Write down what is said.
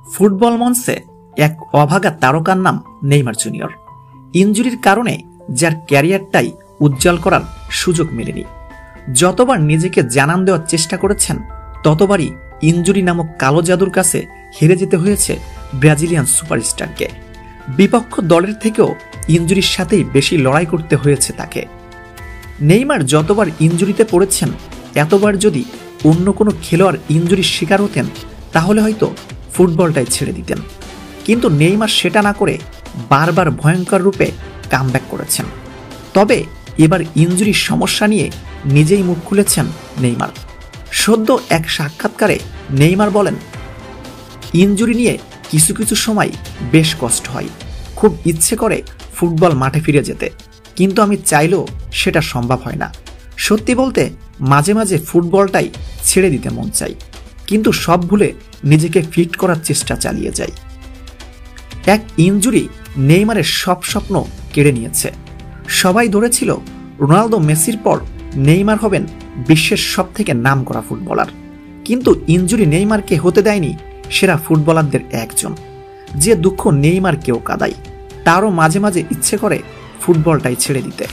Football মঞ্চে এক অভাগা তারকার নাম নেইমার জুনিয়র। ইনজুরির কারণে যার ক্যারিয়ারটাই উজ্জ্বল করার সুযোগ মেলেনি। যতবার নিজেকে জানান দেওয়ার চেষ্টা করেছেন, ততবারই ইনজুরি নামক কালো জাদুর কাছে হেরে যেতে হয়েছে ব্রাজিলিয়ান সুপারস্টারকে। বিপক্ষ দলের থেকেও ইনজুরির সাথেই বেশি লড়াই করতে হয়েছে তাকে। নেইমার যতবার ইনজুরিতে পড়েছেন, এতবার যদি অন্য কোনো খেলোয়াড় ইনজুরির শিকার হতেন, তাহলে হয়তো ফুটবলটাই ছেড়ে দিতেন। কিন্তু নেইমার সেটা না করে বারবার ভয়ঙ্কর রূপে কামব্যাক করেছেন। তবে এবার ইনজুরির সমস্যা নিয়ে নিজেই মুখ খুলেছেন নেইমার। সদ্য এক সাক্ষাৎকারে নেইমার বলেন, ইনজুরি নিয়ে কিছু কিছু সময় বেশ কষ্ট হয়, খুব ইচ্ছে করে ফুটবল মাঠে ফিরে যেতে, কিন্তু আমি চাইলেও সেটা সম্ভব হয় না। সত্যি বলতে মাঝে মাঝে ফুটবলটাই ছেড়ে দিতে মন চাই, কিন্তু সব ভুলে নিজেকে ফিট করার চেষ্টা চালিয়ে যাই। এক ইনজুরি নেইমারের সব স্বপ্ন কেড়ে নিয়েছে। সবাই ধরেছিল রোনালদো মেসির পর নেইমার হবেন বিশ্বের সবথেকে নামকরা ফুটবলার, কিন্তু ইনজুরি নেইমারকে হতে দেয়নি সেরা ফুটবলারদের একজন। যে দুঃখ নেইমারকেও কাঁদায়, তারও মাঝে মাঝে ইচ্ছে করে ফুটবলটাই ছেড়ে দিতে।